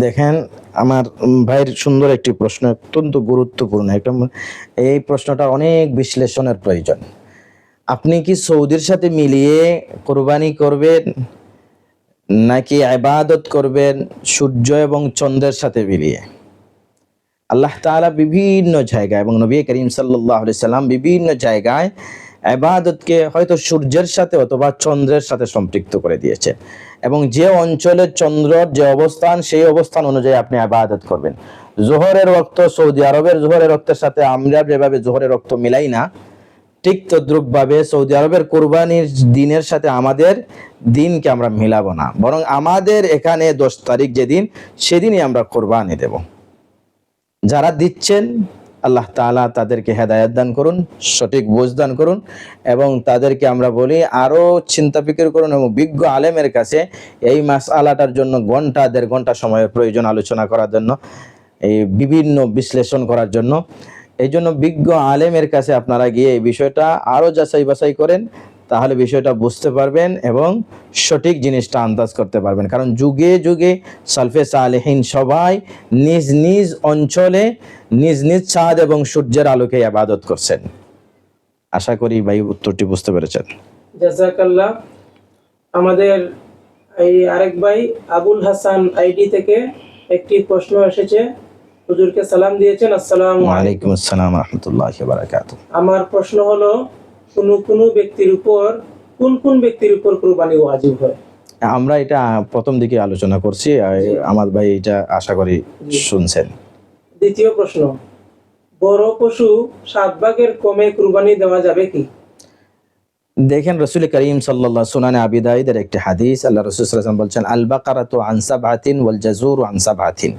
দেখেন, আমার ভাইয়ের সুন্দর একটি প্রশ্ন, অত্যন্ত গুরুত্বপূর্ণ একটা। এই প্রশ্নটা অনেক বিশ্লেষণের প্রয়োজন। আপনি কি সৌদির সাথে মিলিয়ে কুরবানি করবেন, নাকি ইবাদত করবেন সূর্য এবং চন্দ্রের সাথে মিলিয়ে? আল্লাহ তাআলা বিভিন্ন জায়গায় এবং নবী করিম সাল্লাল্লাহু আলাইহি সাল্লাম বিভিন্ন জায়গায় ইবাদতকে হয়তো সূর্যের সাথে অথবা চন্দ্রের সাথে সম্পৃক্ত করে দিয়েছে, এবং যে অঞ্চলের চন্দ্রের যে অবস্থান, সেই অবস্থান অনুযায়ী আপনি ইবাদত করবেন। জোহরের ওয়াক্ত সৌদি আরবের জোহরের ওয়াক্তের সাথে আমরা যেভাবে জোহরের ওয়াক্ত মিলাই না, ঠিক তদ্রুপভাবে সৌদি আরবের কুরবানির দিনের সাথে আমাদের দিনকে আমরা মিলাবো না, বরং আমাদের এখানে 10 তারিখ যেদিন, সেদিনই আমরা কুরবানি দেব। যারা দিচ্ছেন, আল্লাহ তাআলা তাদেরকে হেদায়েত দান করুন, সঠিক বুঝ দান করুন, এবং তাদেরকে আমরা বলি আরো চিন্তা ফিকির করুন, এবং বিজ্ঞ আলেমের কাছে এই মাসআলাটার জন্য ঘন্টা 1.5 ঘন্টা সময়ের প্রয়োজন আলোচনা করার জন্য, এই বিভিন্ন বিশ্লেষণ করার জন্য। এই জন্য বিজ্ঞ আলেমের কাছে আপনারা গিয়ে এই বিষয়টা আরো যাচাই বাছাই করেন, তাহলে বিষয়টা বুঝতে পারবেন এবং সঠিক জিনিসটা আন্দাজ করতে পারবেন। কারণ যুগে যুগে সালফে সালেহিন সবাই নিজ নিজ অঞ্চলে নিজ নিজ চাঁদ এবং সূর্যের আলোকে ইবাদত করছেন। আশা করি ভাই উত্তরটি বুঝতে পেরেছেন। জাযাকাল্লাহ। আমাদের এই আরেক ভাই আবুল হাসান আইডি থেকে একটি প্রশ্ন এসেছে, হুজুরকে সালাম দিয়েছেন, আসসালামু আলাইকুম। ওয়ালাইকুম আসসালাম ওয়া রাহমাতুল্লাহি ওয়া বারাকাতুহু। আমার প্রশ্ন হলো, কোন ব্যক্তির উপর কোন ব্যক্তির উপর কুরবানি ওয়াজিব হয়? আমরা এটা প্রথম দিকে আলোচনা করছি, আর আমার ভাই এটা আশা করি শুনছেন। দ্বিতীয় প্রশ্ন, বড় পশু 7 ভাগের কমে কুরবানি দেওয়া যাবে কি? দেখেন, রাসূল করিম সাল্লাল্লাহু সুনানে আবি দাউদের একটি হাদিস, আল্লাহ রাসূল সাল্লাল্লাহু আলাইহি ওয়াসাল্লাম বলছেন, আল বাকারাতু আন সাবআতিন ওয়াল জাযুরু আন সাবআতিন।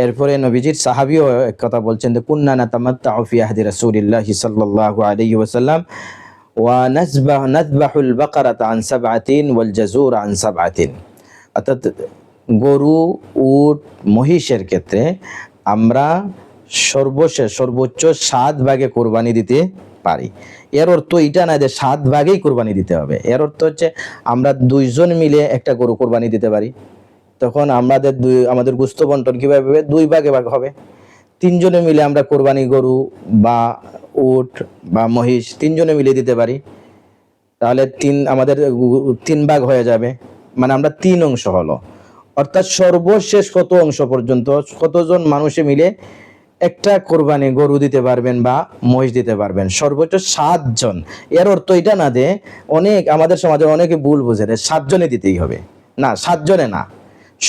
এরপরে নবীজির সাহাবীও এক কথা বলছেন যে, কুন্না নাতামাত্তাউ ফি আহদি রাসূলিল্লাহি সাল্লাল্লাহু আলাইহি ওয়াসাল্লাম ওয়া নাযবাহুল বাকারাতা আন সাবআতিন ওয়াল জাযুর আন সাবআতিন। অর্থাৎ গরু, উট, মহিষের ক্ষেত্রে আমরা সর্বোচ্চ 7 ভাগে কোরবানি দিতে পারি। এর অর্থ এটা না যে 7 ভাগেই কোরবানি দিতে হবে। এর অর্থ হচ্ছে আমরা 2 জন মিলে একটা গরু কোরবানি দিতে পারি, তখন আমাদের গোশত বন্টন কিভাবে হবে? 2 ভাগে ভাগ হবে। 3 জনে মিলে আমরা কোরবানি গরু বা উট বা মহিষ 3 জনে মিলে দিতে পারি, তাহলে আমাদের 3 ভাগ হয়ে যাবে, মানে আমরা 3 অংশ হলো। অর্থাৎ সর্বশেষ কত অংশ পর্যন্ত, কতজন মানুষে মিলে একটা কোরবানি গরু দিতে পারবেন বা মহিষ দিতে পারবেন? সর্বোচ্চ 7 জন। এর অর্থ এটা না যে আমাদের সমাজে অনেকে ভুল বোঝে, 7 জনে দিতেই হবে। না, 7 জনে না,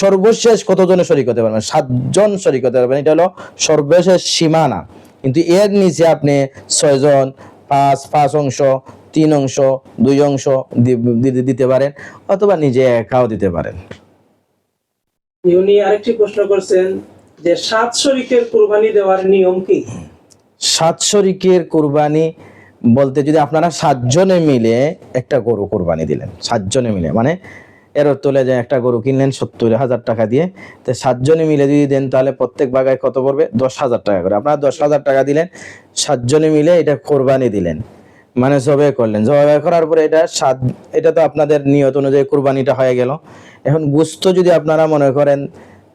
সর্বশেষ কতজনে শরীক হতে পারবেন? 7 জন শরীক হতে পারবেন, এটা হলো সর্বশেষ সীমানা। কিন্তু এর নিচে আপনি 6 জন, 5 অংশ, 3 অংশ, 2 অংশ দিতে পারেন, অথবা নিজে একাও দিতে পারেন। উনি আরেকটি প্রশ্ন করছেন যে 7 শরীকের কুরবানি দেওয়ার নিয়ম কি? 7 শরীকের কুরবানি বলতে, যদি আপনারা 7 জনে মিলে একটা গরু কুরবানি দিলেন, 7 জনে মিলে, মানে এর অর্থ হলো যে একটা গরু কিনলেন 70,000 টাকা দিয়ে, তো 7 জনে মিলে যদি দেন তাহলে প্রত্যেক ভাগায় কত পড়বে? 10,000 টাকা করে। আপনারা 10,000 টাকা দিলেন, 7 জনে মিলে এটা কোরবানি দিলেন, মানে জবাই করলেন। জবাই করার পরে এটা তো আপনাদের নিয়ত অনুযায়ী কুরবানিটা হয়ে গেল। এখন গোশত যদি আপনারা মনে করেন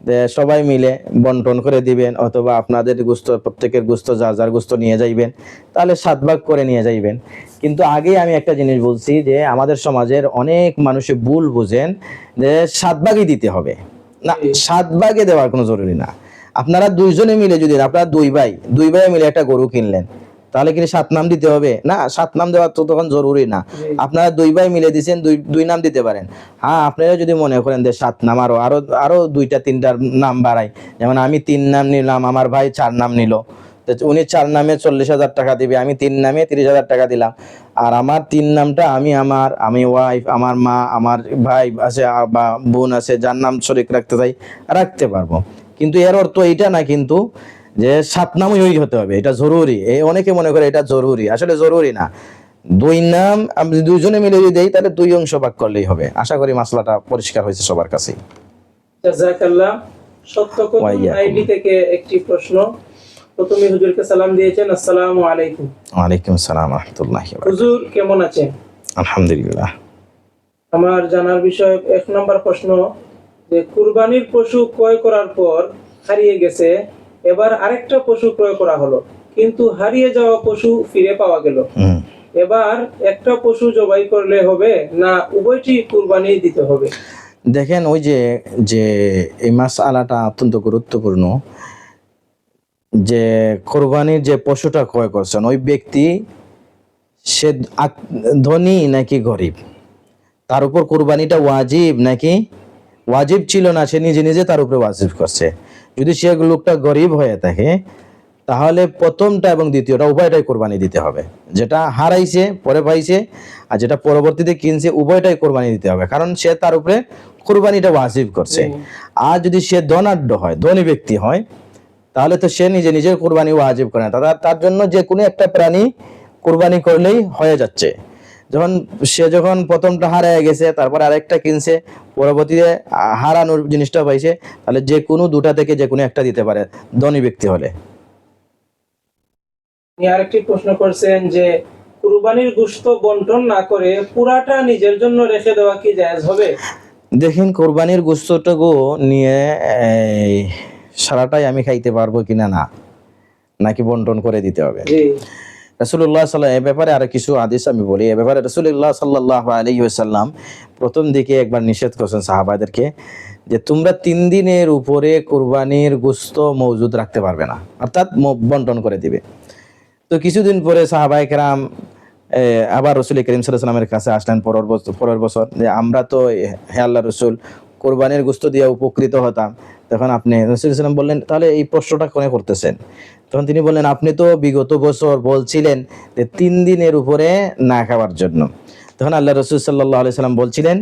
যে সবাই মিলে বন্টন করে দিবেন, অথবা আপনাদের গোশত, প্রত্যেকের গোশত যার যার গোশত নিয়ে যাইবেন, তাহলে 7 ভাগ করে নিয়ে যাইবেন। কিন্তু আগে আমি একটা জিনিস বলছি যে আমাদের সমাজের অনেক মানুষে ভুল বুঝেন যে 7 ভাগই দিতে হবে। না, 7 ভাগে দেওয়ার কোনো জরুরি না। আপনারা 2 জনে মিলে যদি, আপনারা 2 ভাই মিলে একটা গরু কিনলেন, তাহলে কি 7 নাম দিতে হবে? না, 7 নাম দেওয়া তো তখন জরুরি না। আপনারা 2 ভাই মিলে দিয়েছেন, 2 নাম দিতে পারেন। হ্যাঁ, আপনারা যদি মনে করেন যে 7 নাম আরো 2টা 3টার নাম বাড়াই, যেমন আমি 3 নাম নিলাম, আমার ভাই 4 নাম নিল, তো উনি 4 নামে 40,000 টাকা দিবে, আমি 3 নামে 30,000 টাকা দিলাম। আর আমার 3 নামটা আমি ওয়াইফ, আমার মা, আমার ভাই আছে বা বোন আছে, যার নাম শরীক রাখতে চাই রাখতে পারবো। কিন্তু এর অর্থ এইটা না কিন্তু যে 7 নামই ওই হতে হবে, এটা জরুরি। অনেকে মনে করে এটা জরুরি, আসলে জরুরি না। 2 নাম আমি দুইজনে মিলে যদি দেই তাহলে 2 অংশ ভাগ করলেই হবে। আশা করি মাসলাটা পরিষ্কার হয়েছে সবার কাছেই। জাযাকাল্লাহ। সত্যকথন ওয়াইয়াকুম। আইডি থেকে একটি প্রশ্ন। প্রথমে হুজুরকে সালাম দিয়েছেন, আসসালামু আলাইকুম। ওয়ালাইকুম আসসালাম ওয়া রাহমাতুল্লাহি ওয়া বারাকাতুহু। হুজুর কেমন আছেন? আলহামদুলিল্লাহ। আমার জানার বিষয় 1 নম্বর প্রশ্ন, যে কুরবানির পশু ক্রয় করার পর হারিয়ে গেছে, এবার আরেকটা পশু ক্রয় করা হলো, কিন্তু হারিয়ে যাওয়া পশু ফিরে পাওয়া গেল। হুম। এবার একটা পশু জবাই করলে হবে না উভয়টি কুরবানি দিতে হবে? দেখেন, ওই যে যে এই মাসআলাটা অত্যন্ত গুরুত্বপূর্ণ, যে কোরবানির যে পশুটা ক্রয় করছেন ওই ব্যক্তি সে ধনী নাকি গরিব, তার উপর কোরবানিটা ওয়াজিব নাকি ওয়াজিব ছিল না, সে নিজে নিজে তার উপরে ওয়াজিব করছে। যদি সে লোকটা গরিব হয়ে থাকে তাহলে প্রথমটা এবং দ্বিতীয়টা উভয়টাই কোরবানি দিতে হবে। যেটা হারাইছে পরে পাইছে আর যেটা পরবর্তীতে কিনছে উভয়টাই কোরবানি দিতে হবে, কারণ সে তার উপরে কোরবানিটা ওয়াজিব করছে। আর যদি সে ধনাঢ্য হয়, ধনী ব্যক্তি হয়, তাহলে তো সে নিজে নিজের কোরবানি ওয়াজিব করে না, তার জন্য যে কোনো একটা প্রাণী কোরবানি করলেই হয়ে যাচ্ছে। যখন প্রথমটা হারিয়ে গেছে, তারপর আরেকটা কিনছে, পরবর্তীতে হারানোর জিনিসটা পাইছে, তাহলে যে কোনো দুটা থেকে যে কোনো একটা দিতে পারে ধনী ব্যক্তি হলে। আপনি আরেকটি প্রশ্ন করছেন যে কুরবানির গোশত বন্টন না করে পুরাটা নিজের জন্য রেখে দেওয়া কি জায়েজ হবে? দেখেন, কোরবানির গোশতটুকু নিয়ে এই, সারাটাই আমি খাইতে পারবো কিনা, নাকি বন্টন করে দিতে হবে। জি। রাসূলুল্লাহ সাল্লাল্লাহু এ ব্যাপারে আরো কিছু হাদিস আমি বলি। এ ব্যাপারে রাসূলুল্লাহ সাল্লাল্লাহু আলাইহি ওয়াসাল্লাম প্রথম দিকে একবার নিষেধ করেছেন সাহাবাদেরকে যে তোমরা 3 দিনের উপরে কুরবানির গোশত মজুদ রাখতে পারবে না, অর্থাৎ বন্টন করে দিবে। তো কিছুদিন পরে সাহাবায়ে কেরাম আবার রাসূল করিম সাল্লাল্লাহু আলাইহি ওয়াসাল্লামের কাছে আসলেন পরের বছর, যে আমরা তো হে আল্লাহর রাসূল কোরবানির গোশত দিয়ে উপকৃত হতাম। তখন আপনি রাসূল সাল্লাল্লাহু আলাইহি ওয়াসাল্লাম বললেন, তাহলে এই প্রশ্নটা কেন করতেছেন? তখন তিনি বললেন, আপনি তো বিগত বছর বলছিলেন যে 3 দিনের উপরে না খাওয়ার জন্য। তখন আল্লাহ রাসূল সাল্লাল্লাহু আলাইহি ওয়াসাল্লাম বলছিলেন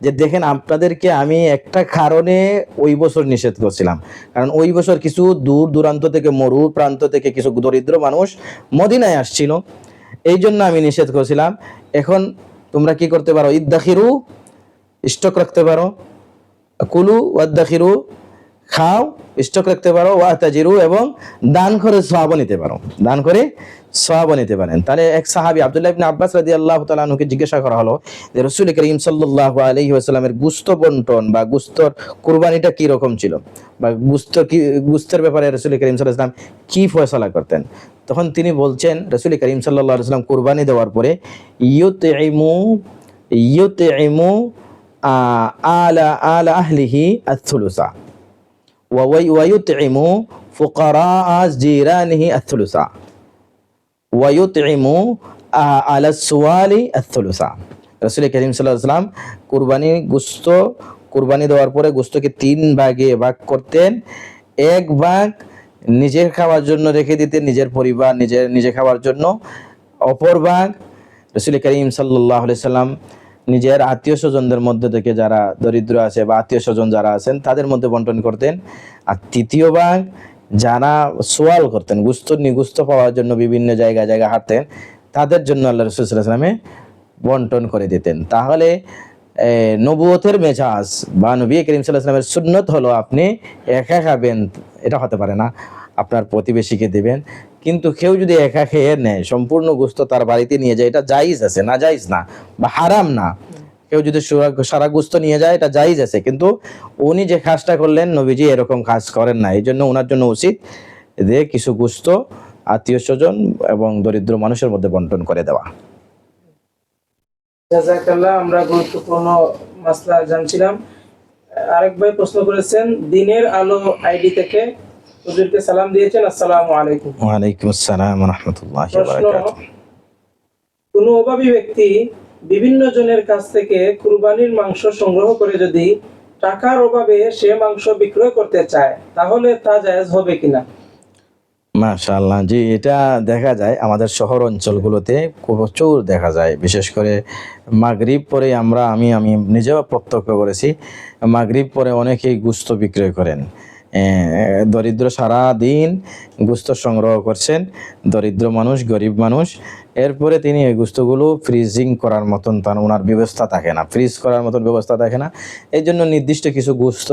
যে দেখেন, আপনাদেরকে আমি একটা কারণে ওই বছর নিষেধ করছিলাম, কারণ ওই বছর কিছু দূর দূরান্ত থেকে, মরু প্রান্ত থেকে কিছু দরিদ্র মানুষ মদিনায় আসছিল, এই জন্য আমি নিষেধ করেছিলাম। এখন তোমরা কি করতে পারো, ইদ্দাখিরু, স্টক রাখতে পারো, কুলু ওয়াদ্দাখিরু, খাও, স্টক রাখতে পারো, ওয়াতাজিরু, এবং দান করে সওয়াব নিতে পারো, দান করে সওয়াব নিতে পারেন। তাহলে এক সাহাবী আব্দুল্লাহ ইবনে আব্বাস রাদিয়াল্লাহু তাআলা আনহুকে জিজ্ঞাসা করা হলো যে রাসূল করিম সাল্লাল্লাহু আলাইহি ওয়াসাল্লামের গোশত বন্টন বা গোশতর কুরবানিটা কি রকম ছিল, বা গোশতের ব্যাপারে রাসূল করিম সাল্লাল্লাহু আলাইহি ওয়াসাল্লাম কি ফয়সালা করতেন। তখন তিনি বলছেন, রাসূল করিম সাল্লাল্লাহু আলাইহি ওয়াসাল্লাম কুরবানি দেওয়ার পরে ইউতইমু আলা আহলিহি আথ-থুলুসা ওয়ায়ুতইমু ফুকারা জিরানিহি আথ-থুলুসা ওয়ায়ুতইমু আলা সুওয়ালি আথ-থুলুসা। রাসূল করিম সাল্লাল্লাহু আলাইহি ওয়াসাল্লাম কুরবানি দেওয়ার পরে গোশতকে 3 ভাগে ভাগ করতেন। 1 ভাগ নিজের খাওয়ার জন্য রেখে দিতেন, নিজের পরিবার নিজে খাওয়ার জন্য। অপর ভাগ রাসূল করিম সাল্লাল্লাহু আলাইহি ওয়াসাল্লাম নিজের আত্মীয় স্বজনদের মধ্যে থেকে যারা দরিদ্র আছে বা আত্মীয় স্বজন যারা আছেন তাদের মধ্যে বন্টন করতেন। আর 3য় ভাগ যারা সোয়াল করতেন, গোশত পাওয়ার জন্য বিভিন্ন জায়গায় হাঁটতেন, তাদের জন্য আল্লাহ রাসূল সাল্লাল্লাহু আলাইহি ওয়াসাল্লাম বন্টন করে দিতেন। তাহলে নবুয়তের মেজাজ বা নবী করিম সাল্লাল্লাহু আলাইহি ওয়াসাল্লামের সুন্নত হলো আপনি একা খাবেন, এটা হতে পারে না, আপনার প্রতিবেশীকে দিবেন। কিন্তু কেউ যদি একা খেয়ে নেয়, সম্পূর্ণ গোশত তার বাড়িতে নিয়ে যায়, এটা জায়েজ আছে, না জায়েজ না বা হারাম না। কেউ যদি সারা গোশত নিয়ে যায়, এটা জায়েজ আছে, কিন্তু উনি যে কাজটা করলেন নবীজি এরকম কাজ করেন না, এই জন্য ওনার জন্য উচিত যে কিছু গোশত আত্মীয় স্বজন এবং দরিদ্র মানুষের মধ্যে বন্টন করে দেওয়া। জাযাকাল্লাহ। আমরা গুরুত্বপূর্ণ মাসলা জানছিলাম। আরেক ভাই প্রশ্ন করেছেন দিনের আলো আইডি থেকে, হুজুরকে সালাম দিয়েছেন, আসসালামু আলাইকুম। ওয়ালাইকুম আসসালাম রহমতুল্লাহি ওয়া প্রশ্ন: বারাকাতুহু। কোনো অভাবী ব্যক্তি বিভিন্ন জনের কাছ থেকে কুরবানির মাংস সংগ্রহ করে যদি টাকার অভাবে সে মাংস বিক্রয় করতে চায়, তাহলে তা জায়েজ হবে কিনা? মাশাআল্লাহ, জি, এটা দেখা যায় আমাদের শহর অঞ্চলগুলোতে প্রচুর দেখা যায়। বিশেষ করে মাগরিব পরে আমি নিজেও প্রত্যক্ষ করেছি। মাগরিব পরে অনেকেই গোশত বিক্রয় করেন। দরিদ্র সারা দিন গোশত সংগ্রহ করছেন, দরিদ্র মানুষ, গরিব মানুষ। এরপরে তিনি এই গোশতগুলো ফ্রিজিং করার মতন ওনার ব্যবস্থা থাকে না, ফ্রিজ করার মতন ব্যবস্থা থাকে না। এই জন্য নির্দিষ্ট কিছু গোশত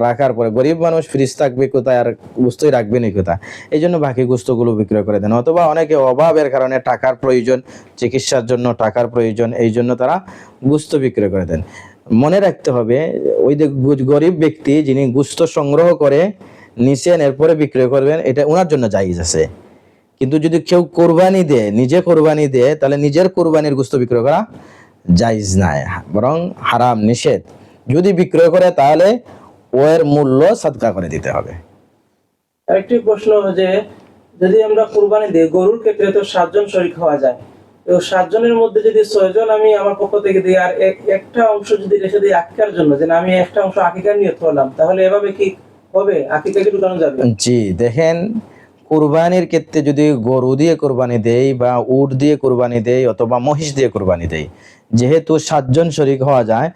রাখার পরে গরিব মানুষ ফ্রিজ থাকবে কোথায় আর গোশতই রাখবেনই কোথায়, এই জন্য বাকি গোশতগুলো বিক্রয় করে দেন। অথবা অনেকে অভাবের কারণে টাকার প্রয়োজন, চিকিৎসার জন্য টাকার প্রয়োজন, এই জন্য তারা গোশত বিক্রয় করে দেন। মনে রাখতে হবে, ওই যে গরিব ব্যক্তি যিনি গোশত সংগ্রহ করে নিছেন এরপরে বিক্রয় করবেন, এটা ওনার জন্য জায়েজ আছে। কিন্তু যদি কেউ কোরবানি দেয়, নিজে কোরবানি দেয়, তাহলে নিজের কোরবানির গোশত বিক্রয় করা জায়েজ নাই, বরং হারাম, নিষেধ। যদি বিক্রয় করে তাহলে ওর মূল্য সাদকা করে দিতে হবে। আরেকটি প্রশ্ন যে, যদি আমরা কুরবানি দিই, গরুর ক্ষেত্রে তো 7 জন শরীক হওয়া যায়। তো 7 জনের মধ্যে যদি 6 জন আমি আমার পক্ষ থেকে দিই, আর একটা অংশ যদি রেখে দিই আকিকার জন্য, যে না আমি একটা অংশ আকিকার নিয়ত করলাম, তাহলে এভাবে কি হবে? আকিকা কি ঢুকানো যাবে? জি, দেখেন, কুরবানির ক্ষেত্রে যদি গরু দিয়ে কোরবানি দেই বা উট দিয়ে কোরবানি দেই অথবা মহিষ দিয়ে কোরবানি দেই, যেহেতু 7 জন শরীক হওয়া যায়,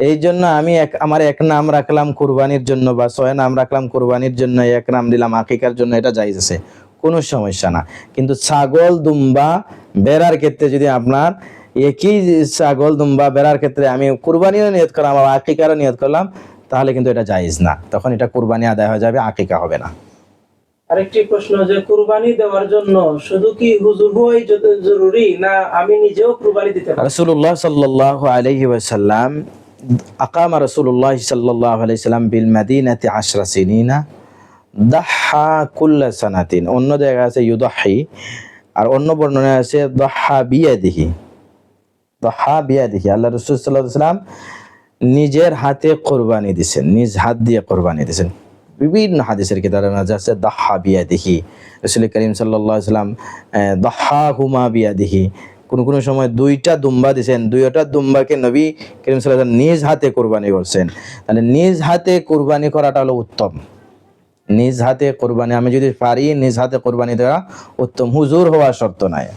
এই জন্য আমি আমার এক নাম রাখলাম কোরবানির জন্য বা 6 নাম রাখলাম কোরবানির জন্য, এক নাম দিলাম আকিকার জন্য, এটা জায়েজ আছে, কোনো সমস্যা না। কিন্তু ছাগল, দুম্বা, বেড়ার ক্ষেত্রে যদি আপনার একই ছাগল, দুম্বা, বেড়ার ক্ষেত্রে আমি কোরবানিও নিয়ত করলাম বা আকিকারও নিয়ত করলাম, তাহলে কিন্তু এটা জায়েজ না, তখন এটা কোরবানি আদায় হয়ে যাবে, আকিকা হবে না। আরেকটি প্রশ্ন যে, কুরবানি দেওয়ার জন্য শুধু কি হুজুর হওয়াই জরুরি, না আমি নিজেও কুরবানি দিতে পারি? রাসূলুল্লাহ সাল্লাল্লাহু আলাইহি ওয়াসাল্লাম আকামা রাসূলুল্লাহ সাল্লাল্লাহু আলাইহি সাল্লাম বিল মাদিনাতি 10 সিনিনা দাহা কুল্লা সানাতিন। অন্য জায়গায় আছে ইউদাহি, আর অন্য বর্ণনায় আছে দাহা বিয়াদিহি। দাহা বিয়াদিহি, আল্লাহ রাসূল সাল্লাল্লাহু আলাইহি সাল্লাম নিজের হাতে কোরবানি দিয়েছেন, নিজ হাত দিয়ে কোরবানি দিয়েছেন। বিভিন্ন হাদিসের কিতাবে আছে দাহা বিয়াদিহি। রাসূল করিম সাল্লাল্লাহু আলাইহি সাল্লাম দাহা হুমা বিয়াদিহি, কোন সময় 2টা দুম্বা দিয়েছেন, 2টা দুম্বাকে নবী করিম সাল্লাল্লাহু আলাইহি সাল্লাম নিজ হাতে কোরবানি করছেন। তাহলে নিজ হাতে কোরবানি করাটা হলো উত্তম। নিজ হাতে কোরবানি, আমি যদি পারি নিজ হাতে কোরবানি দেওয়া উত্তম। হুজুর হওয়া শর্ত নাই।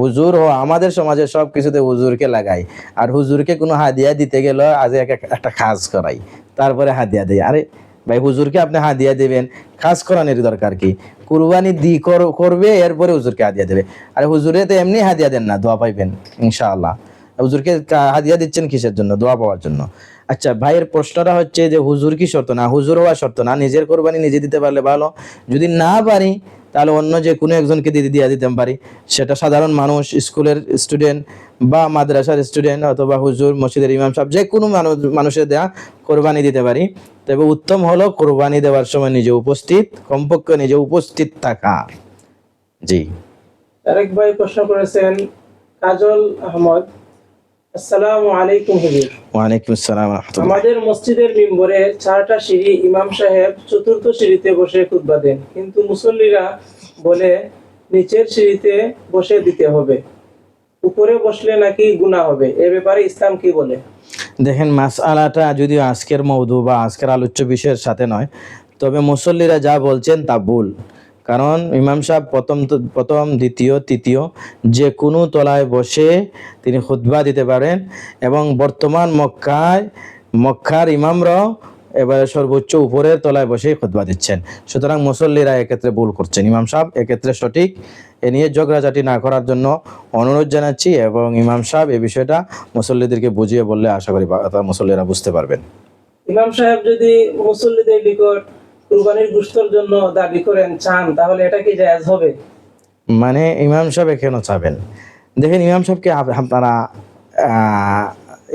হুজুর হওয়া, আমাদের সমাজে সব কিছুতে হুজুরকে লাগাই, আর হুজুরকে কোনো হাদিয়া দিতে গেলে আজ একটা কাজ করাই, তারপরে হাদিয়া দেয়। আরে ভাই, হুজুরকে আপনি হাদিয়া দেবেন, কাজ করানোর দরকার কি? কুরবানি করবে, এরপরে হুজুরকে হাদিয়া দেবে। আরে হুজুরে তো এমনি হাদিয়া দেন না, দোয়া পাইবেন ইনশাআল্লাহ। হুজুরকে হাদিয়া দিচ্ছেন কিসের জন্য? দোয়া পাওয়ার জন্য। আচ্ছা, ভাইয়ের প্রশ্নটা হচ্ছে যে হুজুর কি শর্ত? না, হুজুর হওয়া শর্ত না। নিজের কোরবানি নিজে দিতে পারলে ভালো, যদি না পারি তাহলে অন্য যে কোনো একজনকে দিয়ে দিতে পারি। সেটা সাধারণ মানুষ, স্কুলের স্টুডেন্ট বা মাদ্রাসার স্টুডেন্ট, অথবা হুজুর, মসজিদের ইমাম সাহেব, যে কোনো মানুষের দেয়া কোরবানি দিতে পারি। তবে উত্তম হলো কোরবানি দেওয়ার সময় নিজে উপস্থিত, কমপক্ষে নিজে উপস্থিত থাকা। জি। আরেক ভাই প্রশ্ন করেছেন, কাজল আহমদ, আসসালামু আলাইকুম হুজুর। ওয়ালাইকুম আসসালাম ওয়া রাহমাতুল্লাহ। আমাদের মসজিদের মিম্বরে 4টা সিঁড়ি, ইমাম সাহেব 4র্থ সিঁড়িতে বসে খুতবা দেন, কিন্তু মুসল্লিরা বলে নিচের সিঁড়িতে বসে দিতে হবে, উপরে বসলে নাকি গুনাহ হবে। এ ব্যাপারে ইসলাম কি বলে? দেখেন, মাসআলাটা যদিও আজকের মওদু বা আজকের আলোচ্য বিষয়ের সাথে নয়, তবে মুসল্লিরা যা বলছেন তা ভুল। কারণ ইমাম সাহেব প্রথম, দ্বিতীয়, তৃতীয় যে কোনো তলায় বসে তিনি খুতবা দিতে পারেন, এবং বর্তমান মক্কার ইমামরাও এবারে সর্বোচ্চ উপরের তলায় বসেই খুতবা দিচ্ছেন। সুতরাং মুসল্লিরা এক্ষেত্রে ভুল করছেন, ইমাম সাহেব এক্ষেত্রে সঠিক। এ নিয়ে ঝগড়াঝাটি না করার জন্য অনুরোধ জানাচ্ছি, এবং ইমাম সাহেব এই বিষয়টা মুসল্লিদেরকে বুঝিয়ে বললে আশা করি মুসল্লিরা বুঝতে পারবেন। ইমাম সাহেব যদি মুসল্লিদের নিকট কুরবানির গোশতের জন্য দাবি করেন, চান, তাহলে এটা কি জায়েজ হবে? মানে ইমাম সাহেব কেন চাবেন? দেখেন, ইমাম সাহেবকে আপনারা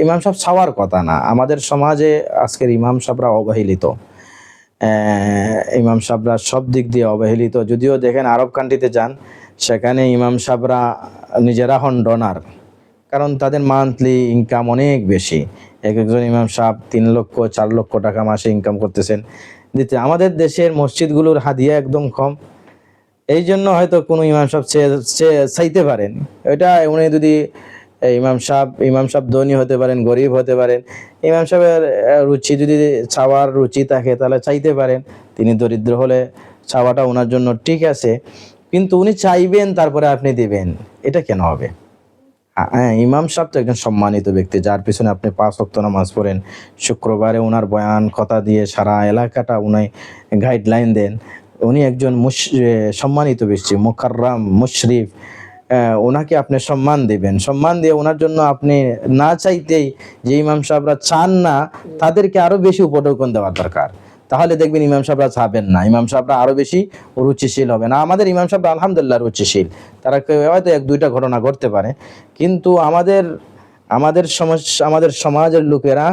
ইমাম সাহেব চাওয়ার কথা না। আমাদের সমাজে আজকের ইমাম সাহেবরা অবহেলিত। ইমাম সাহেবরা সব দিক দিয়ে অবহেলিত। যদিও দেখেন আরব কান্ট্রিতে যান, সেখানে ইমাম সাহেবরা নিজেরা হন ডোনার, কারণ তাদের মান্থলি ইনকাম অনেক বেশি। একজন ইমাম সাহেব 3 লক্ষ 4 লক্ষ টাকা মাসে ইনকাম করতেছেন। দিতে। আমাদের দেশের মসজিদগুলোর হাদিয়া একদম কম, এই জন্য হয়তো কোনো ইমাম সাহেব চাইতে পারেন। এটা উনি যদি ইমাম সাহেব ধনী হতে পারেন, গরিব হতে পারেন, ইমাম সাহেবের রুচি যদি চাওয়ার রুচি থাকে তাহলে চাইতে পারেন। তিনি দরিদ্র হলে চাওয়াটা ওনার জন্য ঠিক আছে, কিন্তু উনি চাইবেন তারপরে আপনি দিবেন, এটা কেন হবে? হ্যাঁ, ইমাম সাহেব তো একজন সম্মানিত ব্যক্তি, যার পিছনে আপনি 5 ওয়াক্ত নামাজ পড়েন, শুক্রবারে ওনার বয়ান কথা দিয়ে সারা এলাকাটা উনি গাইডলাইন দেন। উনি একজন সম্মানিত ব্যক্তি, মুকাররাম, মুশরিফ। ওনাকে আপনি সম্মান দিবেন, সম্মান দিয়ে ওনার জন্য আপনি না চাইতেই, যে ইমাম সাহেবরা চান না তাদেরকে আরো বেশি উপঢৌকন দেওয়ার দরকার। তাহলে দেখবেন ইমাম সাহেবরা চাবেন না, ইমাম সাহেবরা আরো বেশি রুচিশীল হবে না। আমাদের ইমাম সাহেবরা আলহামদুলিল্লাহ রুচিশীল, তারা হয়তো 1-2টা ঘটনা ঘটতে পারে, কিন্তু আমাদের সমাজের লোকেরা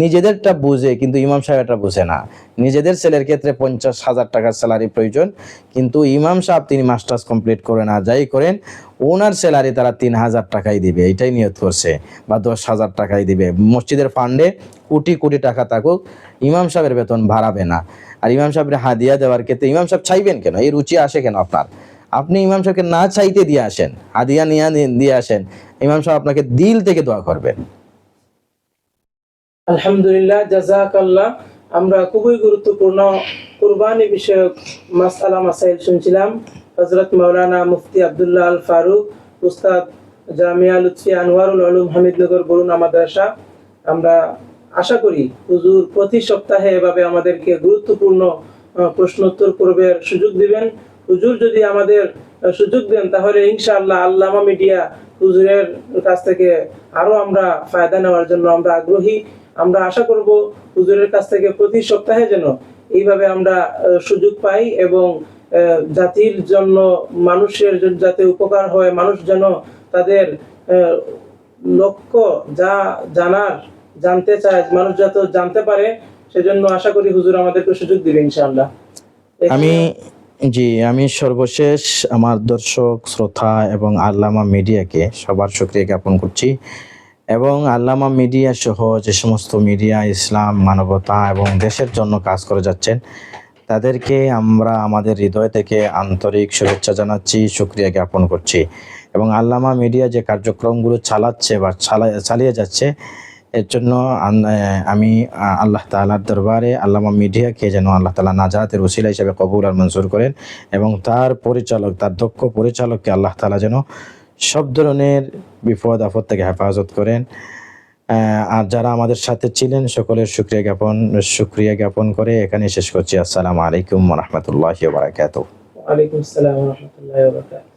নিজেদেরটা বুঝে কিন্তু ইমাম সাহেবটা বুঝে না। নিজেদের ছেলের ক্ষেত্রে 50,000 টাকার স্যালারি প্রয়োজন, কিন্তু ইমাম সাহেব তিনি মাস্টার্স কমপ্লিট করে না যাই করেন, ওনার স্যালারি তারা 3,000 টাকাই দিবে, এটাই নিয়ত করছে, বা 10,000 টাকাই দিবে। মসজিদের ফান্ডে কোটি কোটি টাকা থাকুক, ইমাম সাহেবের বেতন বাড়াবে না। আর ইমাম সাহেবের হাদিয়া দেওয়ার ক্ষেত্রে ইমাম সাহেব চাইবেন কেন? এই রুচি আসে কেন আপনার? আপনি ইমাম সাহেবকে না চাইতে দিয়ে আসেন, হাদিয়া নিয়ে দিয়ে আসেন, ইমাম সাহেব আপনাকে দিল থেকে দোয়া করবেন। আলহামদুলিল্লাহ, জাযাকাল্লাহ। আমরা খুবই গুরুত্বপূর্ণ কুরবানি বিষয়ক মাসাইল শুনছিলাম। হযরত মাওলানা মুফতি আব্দুল্লাহ আল ফারুক, উস্তাদ জামিয়া লুৎফিয়া আনোয়ারুল উলুম হামিদনগর বরুণা মাদ্রাসা। আমরা আশা করি হুজুর প্রতি সপ্তাহে এভাবে আমাদেরকে গুরুত্বপূর্ণ প্রশ্নোত্তর পর্বের সুযোগ দিবেন। হুজুর যদি আমাদের সুযোগ দেন তাহলে ইনশাআল্লাহ আল্লামা মিডিয়া হুজুরের কাছ থেকে আরো আমরা ফায়দা নেওয়ার জন্য আমরা আগ্রহী। আমরা আশা করব হুজুরের কাছ থেকে প্রতি সপ্তাহে যেন এইভাবে আমরা সুযোগ পাই, এবং জাতির জন্য, মানুষের যাতে উপকার হয়, মানুষ যেন তাদের লক্ষ্য যা জানতে চায়, মানুষ যত জানতে পারে, সেজন্য আশা করি হুজুর আমাদেরকে সুযোগ দিবে ইনশাআল্লাহ। আমি সর্বশেষ আমার দর্শক শ্রোতা এবং আল্লামা মিডিয়াকে সবার শুকরিয়া জ্ঞাপন করছি, এবং আল্লামা মিডিয়া সহ যে সমস্ত মিডিয়া ইসলাম, মানবতা এবং দেশের জন্য কাজ করে যাচ্ছেন, তাদেরকে আমরা আমাদের হৃদয় থেকে আন্তরিক শুভেচ্ছা জানাচ্ছি, শুকরিয়া জ্ঞাপন করছি। এবং আল্লামা মিডিয়া যে কার্যক্রমগুলো চালাচ্ছে বা চালিয়ে যাচ্ছে, এর জন্য আমি আল্লাহ তাআলার দরবারে আল্লামা মিডিয়াকে যেন আল্লাহ তাআলা নাজাতের ওসিলা হিসেবে কবুল আর মঞ্জুর করেন, এবং তার দক্ষ পরিচালককে আল্লাহ তাআলা যেন সব ধরনের বিপদ আপদ থেকে হেফাজত করেন। আর যারা আমাদের সাথে ছিলেন সকলের শুকরিয়া জ্ঞাপন করে এখানে শেষ করছি। আসসালামু আলাইকুম ওয়া রাহমাতুল্লাহি ওয়া বারাকাতুহু। ওয়া আলাইকুম আসসালাম ওয়া রাহমাতুল্লাহি ওয়া বারাকাতুহু।